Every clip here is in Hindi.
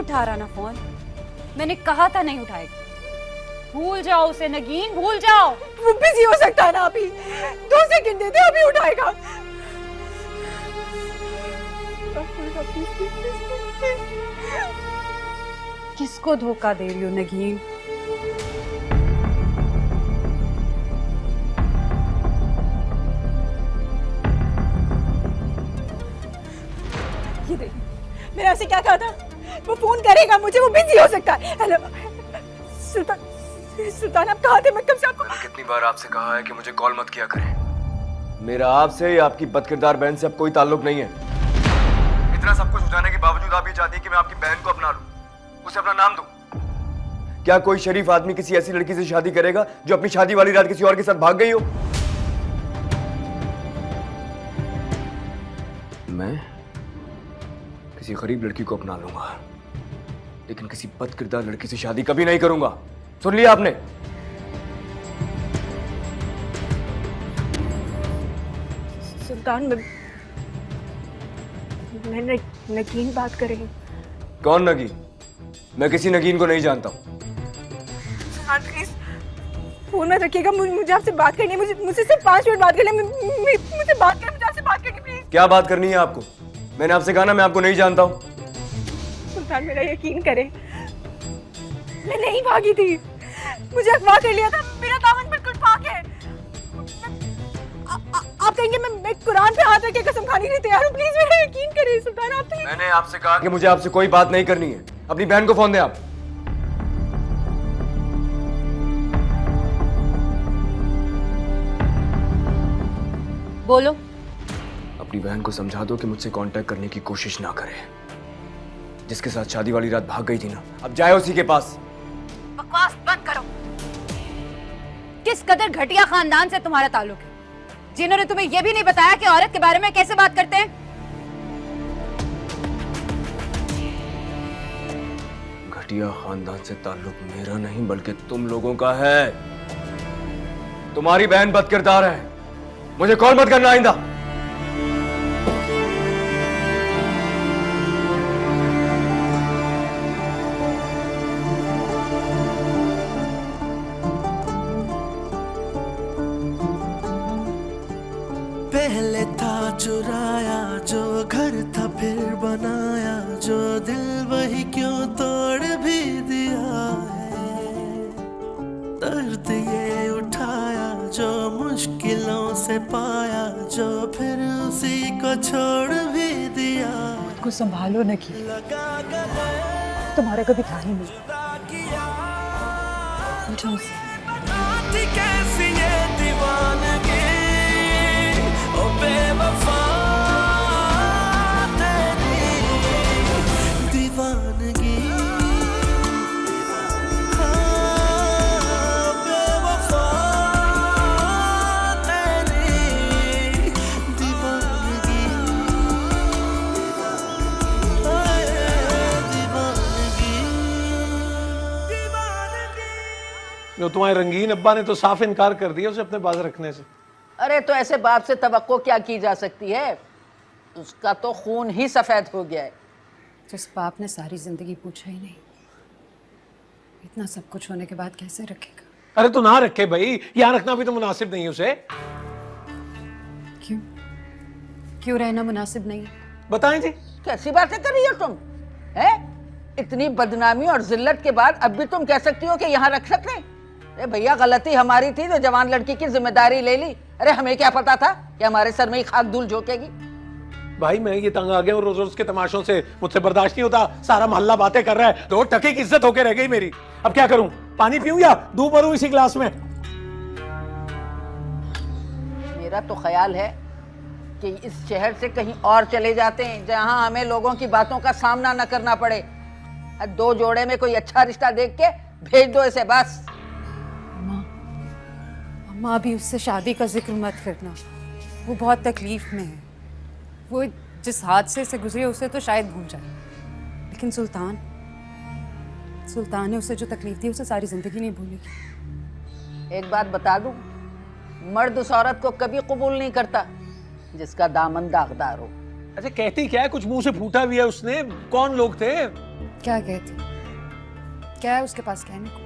उठा रहा ना फोन। मैंने कहा था नहीं उठाएगा। भूल जाओ उसे नगीन, भूल जाओ। वो बिजी हो सकता है ना, अभी 2 सेकंड दे दे, अभी उठाएगा। किसको धोखा दे रही हो नगीन? ये देख, मैंने आपसे क्या कहा था? वो फोन करेगा मुझे, वो बिजी हो सकता है। हेलो सुल्तान, सुल्तान आप कहाँ थे? मैं कब से आपको कितनी बार आपसे कहा है कि मुझे कॉल मत किया करें। मेरा आपसे या आपकी बदकिरदार बहन से अब कोई ताल्लुक नहीं है। इतना सब कुछ हो जाने के बावजूद आप ये चाहती हैं कि मैं आपकी बहन को अपना लूं, उसे अपना नाम दूं। क्या कोई शरीफ आदमी किसी ऐसी लड़की से शादी करेगा जो अपनी शादी वाली रात किसी और के साथ भाग गई हो? मैं किसी गरीब लड़की को अपना लूंगा, लेकिन किसी बदकिरदार लड़की से शादी कभी नहीं करूंगा। सुन लिया आपने? सुल्तान, मैं नगीन बात कर रही हूँ। कौन नगीन? मैं किसी नगीन को नहीं जानता हूँ। सुल्तान प्लीज फोन मत रखिएगा, मुझे आपसे बात करनी है। मुझे सिर्फ 5 मिनट बात करनी है। मुझे बात करनी, मुझे आपसे बात करनी प्लीज। क्या बात करनी है आपको? मैंने आपसे कहा ना मैं आपको नहीं जानता हूँ। सुल्तान मेरा यकीन करें, मैं नहीं भागी थी। मुझे अगवा कर लिया था। मेरा दामन बिल्कुल पाक है। आप कहेंगे मैं कुरान पे हाथ रख के कसम खाने के लिए तैयार हूँ। प्लीज मेरा यकीन करें सुल्तान। आप तो मैंने आपसे कहा कि मुझे आपसे कोई बात नहीं करनी है। अपनी बहन को फोन दें आप। बोलो। अपनी बहन को समझा दो कि मुझसे कांटेक्ट करने की कोशिश ना करे। जिसके साथ शादी वाली रात भाग गई थी ना, अब जाए उसी के पास। बकवास बंद करो। किस कदर घटिया खानदान से तुम्हारा ताल्लुक है, जिन्होंने तुम्हें यह भी नहीं बताया कि औरत के बारे में कैसे बात करते हैं। घटिया खानदान से ताल्लुक मेरा नहीं बल्कि तुम लोगों का है। तुम्हारी बहन बदकिरदार है। मुझे कॉल मत करना आइंदा। पहले था चुराया जो घर था, फिर बनाया जो दिल, वही क्यों तोड़ भी दिया है। दर्द ये उठाया जो मुश्किलों से पाया, जो फिर उसी को छोड़ भी दिया। को संभालो न की, लगा गले तुम्हारा कभी था ही नहीं। उठो से। थी कैसी ये दीवानगी, ओ बेवफा तेरी दीवानगी। हाँ, बेवफा तेरी दीवानगी। हाय, दीवानगी। जो तुम्हारे रंगीन अब्बा ने तो साफ इनकार कर दिया उसे अपने पास रखने से। अरे तो ऐसे बाप से तवक्को क्या की जा सकती है? उसका तो खून ही सफेद हो गया है। जिस बाप ने सारी जिंदगी पूछा ही नहीं, इतना सब कुछ होने के बाद कैसे रखेगा? अरे तो ना रखे भाई, यहाँ रखना भी तो मुनासिब नहीं है उसे। क्यों? क्यों रहना मुनासिब नहीं है? बताएं जी। कैसी बातें कर रही हो तुम? हैं? इतनी बदनामी और जिल्लत के बाद अब भी तुम कह सकती हो कि यहाँ रख सकते हैं? अरे भैया, गलती हमारी थी जो जवान लड़की की जिम्मेदारी ले ली। अरे हमें क्या पता था कि हमारे सर में ही खाक धूल झोंकेगी। भाई मैं ये तंग आ गया और रोज रोज के तमाशों से मुझसे बर्दाश्त नहीं होता। सारा मोहल्ला बातें कर रहा है, 2 टके की इज्जत होके रह गई मेरी। अब क्या करूं? पानी पीऊं या दूध भरूं इसी गिलास में? मेरा तो ख्याल है कि इस शहर से कहीं और चले जाते हैं जहां हमें लोगों की बातों का सामना न करना पड़े। 2 जोड़े में कोई अच्छा रिश्ता देख के भेज दो इसे बस। अम्मा अभी उससे शादी का जिक्र मत करना, वो बहुत तकलीफ में है। वो जिस हादसे से गुजरे उसे तो शायद भूल जाए, लेकिन सुल्तान ने उसे जो तकलीफ दी उसे सारी जिंदगी नहीं भूलेगी। एक बात बता दूं, मर्द उस औरत को कभी कबूल नहीं करता जिसका दामन दागदार हो। अच्छा कहती क्या है? कुछ मुंह से फूटा भी है उसने। कौन लोग थे? क्या कहती? क्या है उसके पास कहने को?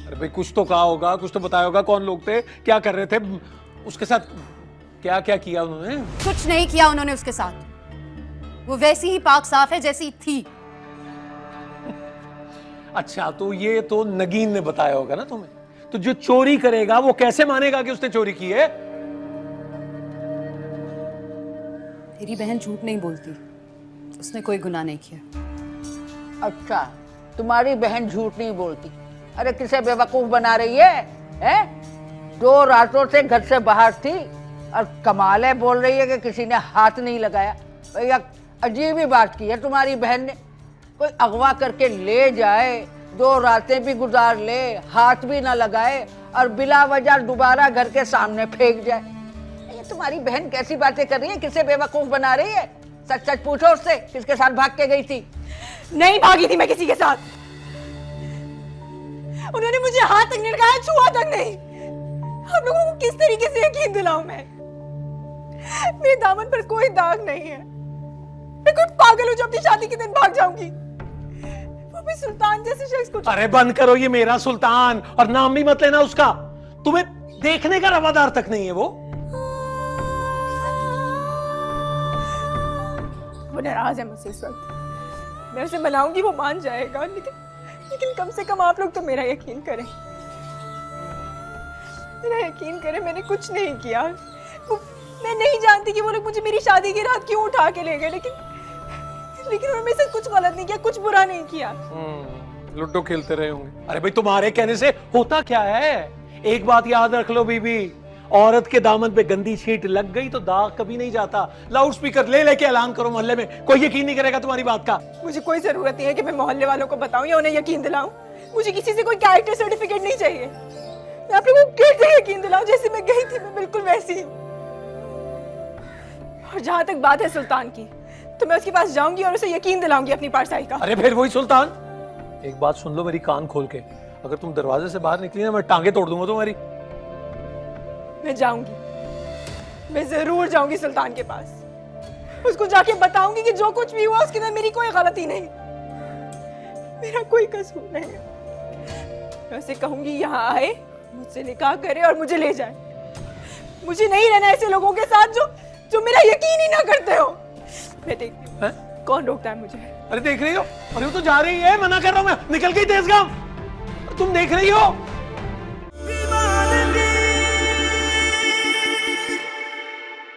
अरे भाई कुछ तो कहा होगा, कुछ तो बताया होगा, कौन लोग थे, क्या कर रहे थे, उसके साथ क्या क्या किया उन्होंने? कुछ नहीं किया उन्होंने उसके साथ। वो वैसी ही पाक साफ है जैसी थी। अच्छा, तो ये तो नगीन ने बताया होगा ना तुम्हें। तो जो चोरी करेगा वो कैसे मानेगा कि उसने चोरी की है? तेरी बहन झूठ नहीं बोलती, उसने कोई गुनाह नहीं किया। अच्छा, तुम्हारी बहन झूठ नहीं बोलती। अरे किसे बेवकूफ बना रही है, हैं? 2 रातों से घर से बाहर थी और कमाल है बोल रही है कि किसी ने हाथ नहीं लगाया। भैया अजीब ही बात की है तुम्हारी बहन ने। कोई अगवा करके ले जाए, 2 रातें भी गुजार ले, हाथ भी ना लगाए और बिला वजह दोबारा घर के सामने फेंक जाए। ये तुम्हारी बहन कैसी बातें कर रही है, किसे बेवकूफ बना रही है? सच सच पूछो उससे, किसके साथ भाग के गई थी? नहीं भागी थी मैं किसी के साथ। उन्होंने मुझे हाथ तक नहीं लगाया, छुआ तक नहीं। आप लोगों को किस तरीके से यकीन दिलाऊं मैं? मेरे दामन पर कोई दाग नहीं है। मैं कोई पागल हूं जो अपनी शादी के दिन भाग जाऊंगी? वो भी सुल्तान जैसे शख्स को। अरे बंद करो ये मेरा सुल्तान, और नाम भी मत लेना उसका। तुम्हें देखने का रवादार तक नहीं है वो नाराज है मुझसे इस वक्त। मैं उसे मनाऊंगी, वो मान जाएगा, लेकिन कम से कम आप लोग तो मेरा यकीन करें। मेरा यकीन करें, मैंने कुछ नहीं किया। मैं नहीं जानती कि वो लोग मुझे मेरी शादी की रात क्यों उठा के ले गए, लेकिन उन्होंने मेरे से कुछ गलत नहीं किया, कुछ बुरा नहीं किया। लूडो खेलते रहे होंगे। अरे भाई तुम्हारे कहने से होता क्या है? एक बात याद रख लो बीबी, औरत के दामन पे गंदी छींट लग गई तो दाग कभी नहीं जाता। लाउड स्पीकर ले लेके ऐलान करो मोहल्ले में, कोई यकीन नहीं करेगा तुम्हारी बात का। मुझे कोई जरूरत नहीं है कि मैं मोहल्ले वालों को बताऊं या उन्हें यकीन दिलाऊं। मुझे किसी से कोई कैरेक्टर सर्टिफिकेट नहीं चाहिए। मैं आप लोगों को कैसे यकीन दिलाऊं? जैसे मैं गई थी मैं बिल्कुल वैसी हूं। और जहां तक बात है सुल्तान की, तो मैं उसके पास जाऊंगी और उसे यकीन दिलाऊंगी अपनी पारसाई का। अरे फिर वही सुल्तान, एक बात सुन लो मेरी कान खोल के, अगर तुम दरवाजे से बाहर निकली ना मैं टांगे तोड़ दूंगा तुम्हारी। मैं जाऊंगी, मैं जरूर जाऊंगी सुल्तान के पास। उसको जाके बताऊंगी कि जो कुछ भी हुआ उसके अंदर मेरी कोई गलती नहीं, मेरा कोई कसूर नहीं है। मैं उसे कहूंगी यहाँ आए, मुझसे निकाह करे और मुझे ले जाए। मुझे नहीं रहना ऐसे लोगों के साथ जो मेरा यकीन ही ना करते हो। मैं देखती हूँ कौन रोकता है मुझे। अरे देख रही हो, अरे वो तो जा रही है, मना कर रहा हूं मैं, निकल गई तेज गांव। तुम देख रही हो